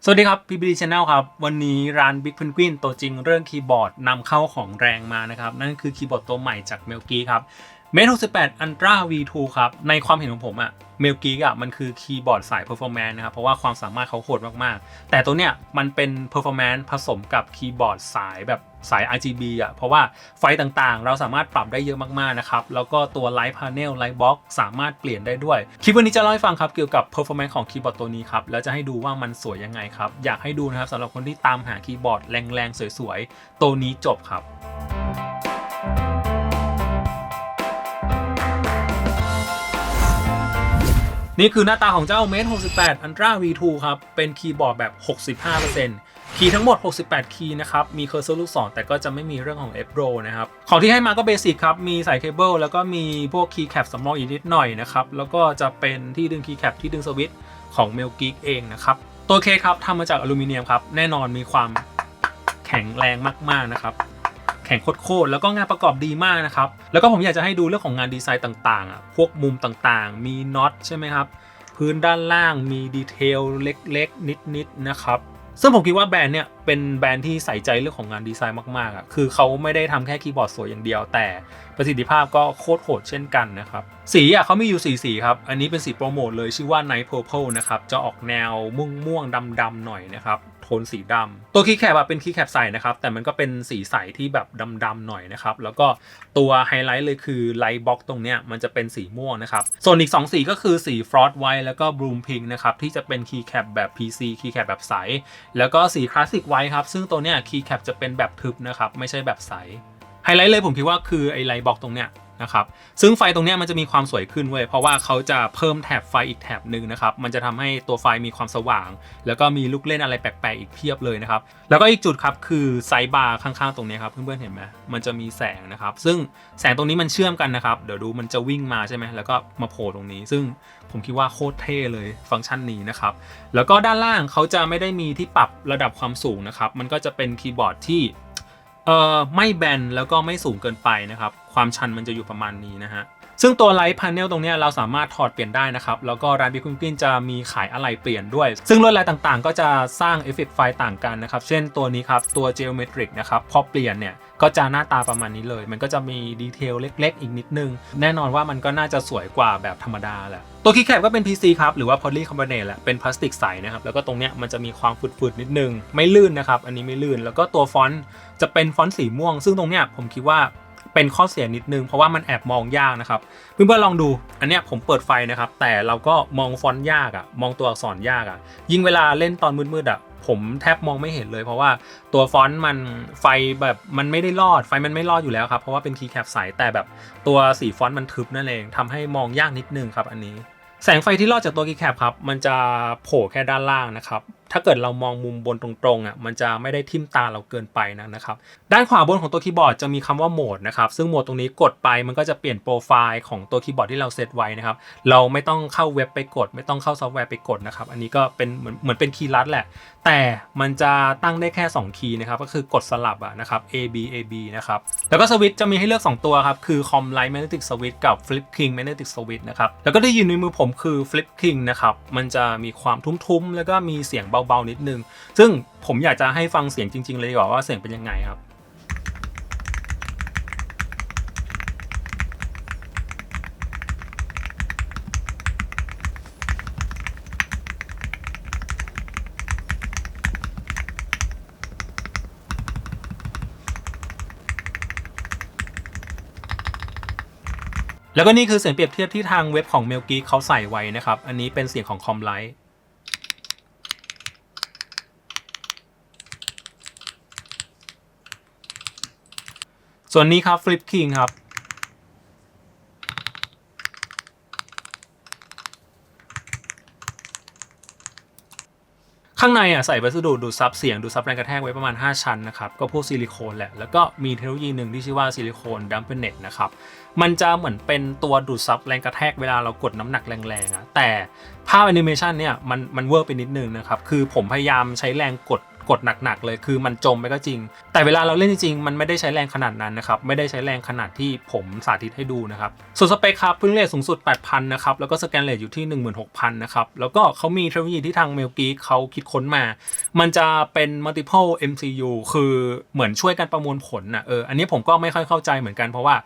สวัสดีครับ PBD Channel ครับวันนี้ร้าน Big Penguin ตัวจริงเรื่องคีย์บอร์ดนำเข้าของแรงมานะครับนั่นคือคีย์บอร์ดตัวใหม่จาก Melky ครับ Mate 68 Ultra V2 ครับในความเห็นของผมMelky มันคือคีย์บอร์ดสาย performance นะครับเพราะว่าความสามารถเขาโหดมากๆแต่ตัวเนี้ยมันเป็น performance ผสมกับคีย์บอร์ดสายแบบสาย RGB เพราะว่าไฟต่างๆเราสามารถปรับได้เยอะมากๆนะครับแล้วก็ตัว Light Panel Light Box สามารถเปลี่ยนได้ด้วยคลิปวันนี้จะเล่าให้ฟังครับเกี่ยวกับ performance ของคีย์บอร์ดตัวนี้ครับแล้วจะให้ดูว่ามันสวยยังไงครับอยากให้ดูนะครับสำหรับคนที่ตามหาคีย์บอร์ดแรงๆสวยๆตัวนี้จบครับนี่คือหน้าตาของเจ้า Mate 68 Ultra V2 ครับเป็นคีย์บอร์ดแบบ 65%คีย์ทั้งหมด 68 คีย์นะครับมีเคอร์เซอร์ลูกศรแต่ก็จะไม่มีเรื่องของ F row นะครับของที่ให้มาก็เบสิกครับมีสายเคเบิลแล้วก็มีพวกคีย์แคปสำรองอีกนิดหน่อยนะครับแล้วก็จะเป็นที่ดึงคีย์แคปที่ดึงสวิตช์ของ Melky เองนะครับตัวเคสครับทำมาจากอลูมิเนียมครับแน่นอนมีความแข็งแรงมากๆนะครับแข็งโคตรแล้วก็งานประกอบดีมากนะครับแล้วก็ผมอยากจะให้ดูเรื่องของงานดีไซน์ต่างๆพวกมุมต่างๆมีน็อตใช่ไหมครับพื้นด้านล่างมีดีเทลเล็กๆนิดๆนะครับซึ่งผมคิดว่าแบรนด์เนี่ยเป็นแบรนด์ที่ใส่ใจเรื่องของงานดีไซน์มากๆคือเขาไม่ได้ทำแค่คีย์บอร์ดสวยอย่างเดียวแต่ประสิทธิภาพก็โคตรโหดเช่นกันนะครับสีเขามีอยู่4สีครับอันนี้เป็นสีโปรโมทเลยชื่อว่า Night Purple นะครับจะออกแนวม่วงดำๆหน่อยนะครับโทนสีดำตัวคีย์แคปเป็นคีย์แคปใสนะครับแต่มันก็เป็นสีใสที่แบบดำๆหน่อยนะครับแล้วก็ตัวไฮไลท์เลยคือไลท์บ็อกตรงเนี้ยมันจะเป็นสีม่วงนะครับส่วนอีก2สีก็คือสีฟรอสต์ไวท์แล้วก็บลูมพิงค์นะครับที่จะเป็นคีย์แคปแบบ PC คีย์แคปแบบใสแล้วก็สีคลาสสิกไวท์ครับซึ่งตัวเนี้ยคีย์แคปจะเป็นแบบทึบนะครับไม่ใช่แบบใสไฮไลท์เลยผมคิดว่าคือไอไลท์บ็อกตรงเนี้ยนะครับซึ่งไฟตรงนี้มันจะมีความสวยขึ้นเว้ยเพราะว่าเขาจะเพิ่มแถบไฟอีกแถบหนึ่งนะครับมันจะทำให้ตัวไฟมีความสว่างแล้วก็มีลูกเล่นอะไรแปลกๆอีกเพียบเลยนะครับแล้วก็อีกจุดครับคือไซด์บาร์ข้างๆตรงนี้ครับเพื่อนๆเห็นไหมมันจะมีแสงนะครับซึ่งแสงตรงนี้มันเชื่อมกันนะครับเดี๋ยวดูมันจะวิ่งมาใช่ไหมแล้วก็มาโผล่ตรงนี้ซึ่งผมคิดว่าโคตรเท่เลยฟังก์ชันนี้นะครับแล้วก็ด้านล่างเขาจะไม่ได้มีที่ปรับระดับความสูงนะครับมันก็จะเป็นคีย์บอร์ดที่ไม่แบนแล้วก็ไม่สูงเกินไปนะครับความชันมันจะอยู่ประมาณนี้นะฮะซึ่งตัวไลท์พาเนลตรงนี้เราสามารถถอดเปลี่ยนได้นะครับแล้วก็ร้าน Big Penguin จะมีขายอะไหล่เปลี่ยนด้วยซึ่งลวดลายต่างๆก็จะสร้างเอฟเฟกต์ไฟต่างกันนะครับเช่นตัวนี้ครับตัว Geometric นะครับพอเปลี่ยนเนี่ยก็จะหน้าตาประมาณนี้เลยมันก็จะมีดีเทลเล็กๆอีกนิดนึงแน่นอนว่ามันก็น่าจะสวยกว่าแบบธรรมดาแหละตัวคีย์แคปก็เป็น PC ครับหรือว่า Poly Carbonate แหละเป็นพลาสติกใสนะครับแล้วก็ตรงเนี้ยมันจะมีความฝืดๆนิดนึงไม่ลื่นนะครับอันนี้ไม่ลื่นแล้วก็ตัวฟอนต์จะเป็นฟอนต์สีม่วงซึ่งตรงเนี้ยผมคิดว่าเป็นข้อเสียนิดนึงเพราะว่ามันแอบมองยากนะครับเพื่อนๆลองดูอันเนี้ยผมเปิดไฟนะครับแต่เราก็มองฟอนต์ยากมองตัวอักษรยากยิ่งเวลาเล่นตอนมืดๆผมแทบมองไม่เห็นเลยเพราะว่าตัวฟอนต์มันไฟแบบมันไม่ได้รอดไฟมันไม่รอดอยู่แล้วครับเพราะว่าเป็นคีย์แคปใสแต่แบบตัวสีฟอนต์มันทึบนั่นเองทำให้มองยากนิดนึงครับอันนี้แสงไฟที่รอดจากตัวคีย์แคปครับมันจะโผล่แค่ด้านล่างนะครับถ้าเกิดเรามองมุมบนตรงๆมันจะไม่ได้ทิ่มตาเราเกินไปนะครับด้านขวาบนของตัวคีย์บอร์ดจะมีคำว่าโหมดนะครับซึ่งโหมดตรงนี้กดไปมันก็จะเปลี่ยนโปรไฟล์ของตัวคีย์บอร์ดที่เราเซตไว้นะครับเราไม่ต้องเข้าเว็บไปกดไม่ต้องเข้าซอฟต์แวร์ไปกดนะครับอันนี้ก็เป็นเหมือนเป็นคีย์ลัดแหละแต่มันจะตั้งได้แค่2คีย์นะครับก็คือกดสลับนะครับ A B A B นะครับแล้วก็สวิตช์จะมีให้เลือก2ตัวครับคือ Com Light Magnetic Switch กับ Flip King Magnetic Switch นะครับแล้วก็ที่อยู่ในมือผมคือ Flip King นะครับมันจะมีความทุ้มๆแล้วก็มีเสียงเบาๆนิดนึงซึ่งผมอยากจะให้ฟังเสียงจริงๆเลยดีกว่าว่าเสียงเป็นยังไงครับแล้วก็นี่คือเสียงเปรียบเทียบที่ทางเว็บของ Melky เขาใส่ไว้นะครับอันนี้เป็นเสียงของ Com Lightส่วนนี้ครับ Flip King ครับข้างในใส่วัสดุดูดซับเสียงดูดซับแรงกระแทกไว้ประมาณ5ชั้นนะครับก็พวกซิลิโคนแหละแล้วก็มีเทคโนโลยีหนึ่งที่ชื่อว่าซิลิโคนดัมเปิลเน็ตนะครับมันจะเหมือนเป็นตัวดูดซับแรงกระแทกเวลาเรากดน้ำหนักแรงๆแต่ภาพแอนิเมชันเนี่ยมันเวอร์ไปนิดนึงนะครับคือผมพยายามใช้แรงกด กดหนักๆเลยคือมันจมไปก็จริงแต่เวลาเราเล่นจริงๆมันไม่ได้ใช้แรงขนาดนั้นนะครับไม่ได้ใช้แรงขนาดที่ผมสาธิตให้ดูนะครับส่วนสเปคครับพื้นเรทสูงสุด 8,000 นะครับแล้วก็สแกนเรทอยู่ที่ 16,000 นะครับแล้วก็เขามีเทคโนโลยีที่ทาง Melgeek เขาคิดค้นมามันจะเป็น multiple MCU คือเหมือนช่วยกันประมวลผลนะอันนี้ผมก็ไม่ค่อยเข้าใจเหมือนกันเพราะว่า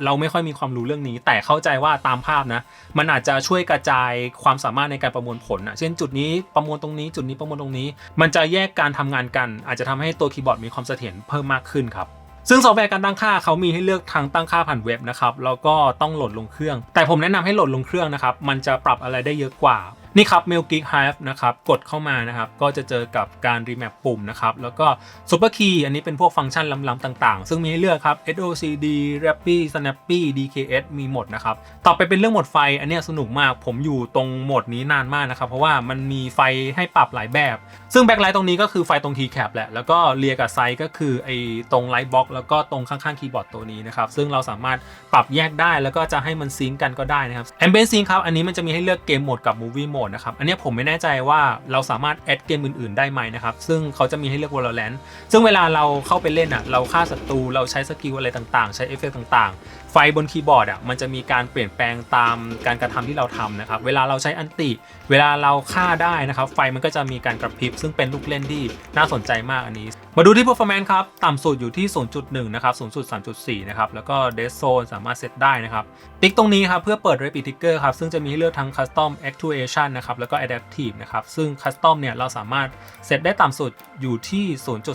เราไม่ค่อยมีความรู้เรื่องนี้แต่เข้าใจว่าตามภาพนะมันอาจจะช่วยกระจายความสามารถในการประมวลผลเช่นจุดนี้ประมวลตรงนี้จุดนี้ประมวลตรงนี้มันจะแยกการทำงานกันอาจจะทำให้ตัวคีย์บอร์ดมีความเสถียรเพิ่มมากขึ้นครับซึ่งซอฟต์แวร์การตั้งค่าเขามีให้เลือกทางตั้งค่าผ่านเว็บนะครับแล้วก็ต้องโหลดลงเครื่องแต่ผมแนะนำให้โหลดลงเครื่องนะครับมันจะปรับอะไรได้เยอะกว่านี่ครับ Melgeek Hive นะครับกดเข้ามานะครับก็จะเจอกับการรีแมปปุ่มนะครับแล้วก็ Super Key อันนี้เป็นพวกฟังก์ชันล้ำๆต่างๆซึ่งมีให้เลือกครับ SOCD Rapid Snappy DKS มีหมดนะครับต่อไปเป็นเรื่องโหมดไฟอันนี้สนุกมากผมอยู่ตรงโหมดนี้นานมากนะครับเพราะว่ามันมีไฟให้ปรับหลายแบบซึ่งแบ็คไลท์ตรงนี้ก็คือไฟตรง Keycap แหละแล้วก็เรียกับไซส์ก็คือไอ้ตรงไลท์บ็อกแล้วก็ตรงข้างๆคีย์บอร์ดตัวนี้นะครับซึ่งเราสามารถปรับแยกได้แล้วก็จะให้มันซิงก์กันก็ได้นะครับ Ambient Sync ครับอันนี้มันจะมีให้เลือกเกมโหมดกับ Movie Mode นะครับอันนี้ผมไม่แน่ใจว่าเราสามารถแอดเกมอื่นๆได้ไหมนะครับซึ่งเขาจะมีให้เลือก Valorant ซึ่งเวลาเราเข้าไปเล่นเราฆ่าศัตรูเราใช้สกิลอะไรต่างๆใช้เอฟเฟกต์ต่างๆไฟบนคีย์บอร์ดมันจะมีการเปลี่ยนแปลงตามการกระทำที่เราทำนะครับเวลาเราใช้อันติเวลาเราฆ่าได้นะครับไฟมันก็จะมีการกระพริบซึ่งเป็นลูกเล่นที่น่าสนใจมากอันนี้มาดูที่ performance ครับต่ำสุดอยู่ที่ 0.1 นะครับสูงสุด 3.4 นะครับแล้วก็ dead zone สามารถเซตได้นะครับติ๊กตรงนี้ครับเพื่อเปิด repeat trigger ครับซึ่งจะมีให้เลือกทั้ง custom actuation นะครับแล้วก็ adaptive นะครับซึ่ง custom เนี่ยเราสามารถเซตได้ต่ำสุดอยู่ที่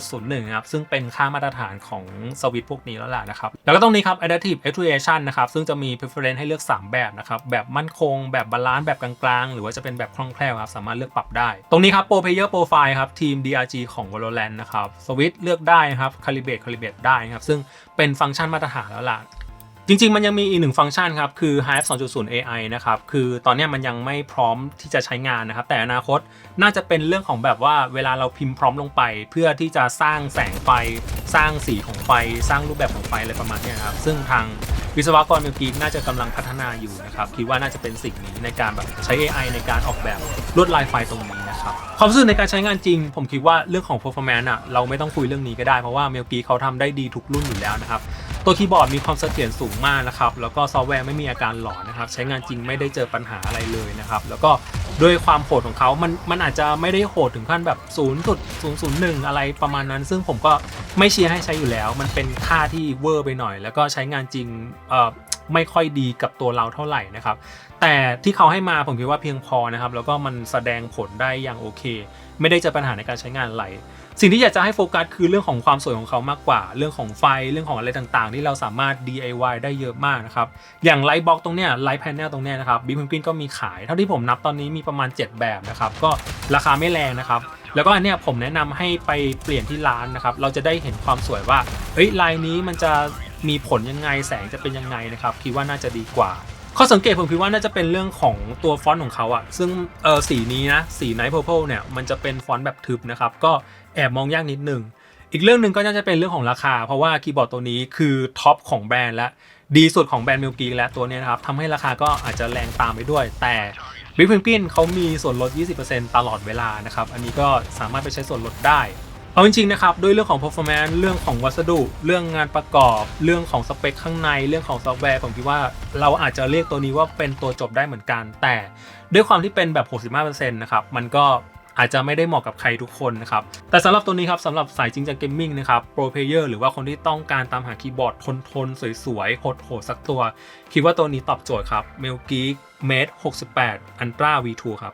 0.01 ครับซึ่งเป็นค่ามาตรฐานของสวิตช์พวกนี้แล้วล่ะนะครับแล้วก็ตรงนี้ครับ adaptive actuation นะครับซึ่งจะมี preference ให้เลือก3แบบนะครับแบบมั่นคงแบบบาลานซ์แบบกลางๆหรือว่าจะเป็นแบบคล่องแคล่วครับสามารถเลือกปรับได้ตรงนี้ครับ pro player profile ครับทีม DRG ของ Valorant นะครับสวิตช์เลือกได้นะครับ calibrate ได้นะครับซึ่งเป็นฟังก์ชันมาตรฐานแล้วล่ะจริงๆมันยังมีอีกหนึ่งฟังก์ชันครับคือ Hive 2.0 AI นะครับคือตอนนี้มันยังไม่พร้อมที่จะใช้งานนะครับแต่อนาคตน่าจะเป็นเรื่องของแบบว่าเวลาเราพิมพ์พร้อมลงไปเพื่อที่จะสร้างแสงไฟสร้างสีของไฟสร้างรูปแบบของไฟอะไรประมาณนี้ครับซึ่งทางวิศวกรMelgeekน่าจะกำลังพัฒนาอยู่นะครับคิดว่าน่าจะเป็นสิ่งนี้ในการแบบใช้ AI ในการออกแบบลวดลายไฟตรงนี้นะครับความรู้สึกในการใช้งานจริงผมคิดว่าเรื่องของ performance เราไม่ต้องคุยเรื่องนี้ก็ได้เพราะว่า Melgeek เขาทำได้ดีทุกรุ่นอยู่แล้วนะครับตัวคีย์บอร์ดมีความเสถียรสูงมากนะครับแล้วก็ซอฟต์แวร์ไม่มีอาการหลอนนะครับใช้งานจริงไม่ได้เจอปัญหาอะไรเลยนะครับแล้วก็ด้วยความโหดของเขามันอาจจะไม่ได้โหดถึงขั้นแบบ 0.001 อะไรประมาณนั้นซึ่งผมก็ไม่เชียร์ให้ใช้อยู่แล้วมันเป็นค่าที่เวอร์ไปหน่อยแล้วก็ใช้งานจริงไม่ค่อยดีกับตัวเราเท่าไหร่นะครับแต่ที่เขาให้มาผมคิดว่าเพียงพอนะครับแล้วก็มันแสดงผลได้อย่างโอเคไม่ได้เจอปัญหาในการใช้งานอะไรสิ่งที่อยากจะให้โฟกัสคือเรื่องของความสวยของเขามากกว่าเรื่องของไฟเรื่องของอะไรต่างๆที่เราสามารถ DIY ได้เยอะมากนะครับอย่างไลท์บ็อกตรงเนี้ยไลท์แพนเนลตรงเนี้ยนะครับบิ๊กเพนกวินก็มีขายเท่าที่ผมนับตอนนี้มีประมาณ7แบบนะครับก็ราคาไม่แรงนะครับแล้วก็อันเนี้ยผมแนะนำให้ไปเปลี่ยนที่ร้านนะครับเราจะได้เห็นความสวยว่าลายนี้มันจะมีผลยังไงแสงจะเป็นยังไงนะครับคิดว่าน่าจะดีกว่าข้อสังเกตผมคิดว่าน่าจะเป็นเรื่องของตัวฟอนต์ของเขาซึ่งสีนี้นะสี Night Purple เนี่ยมันจะเป็นฟอนต์แบบทึบนะครับก็แอบมองยากนิดนึงอีกเรื่องหนึ่งก็น่าจะเป็นเรื่องของราคาเพราะว่าคีย์บอร์ดตัวนี้คือท็อปของแบรนด์และดีสุดของแบรนด์Melgeekและตัวนี้นะครับทำให้ราคาก็อาจจะแรงตามไปด้วยแต่บิ๊กเพนกวินเขามีส่วนลด 20% ตลอดเวลานะครับอันนี้ก็สามารถไปใช้ส่วนลดได้เอาจริงๆนะครับด้วยเรื่องของ performance เรื่องของวัสดุเรื่องงานประกอบเรื่องของสเปคข้างในเรื่องของซอฟต์แวร์ผมคิดว่าเราอาจจะเรียกตัวนี้ว่าเป็นตัวจบได้เหมือนกันแต่ด้วยความที่เป็นแบบ 65% นะครับมันก็อาจจะไม่ได้เหมาะกับใครทุกคนนะครับแต่สำหรับตัวนี้ครับสำหรับสายจริงจังเกมมิ่งนะครับโปรเพลเยอร์หรือว่าคนที่ต้องการตามหาคีย์บอร์ดทนๆสวยๆโหดๆสักตัวคิดว่าตัวนี้ตอบโจทย์ครับ Melgeek Mate 68 Ultra V2 ครับ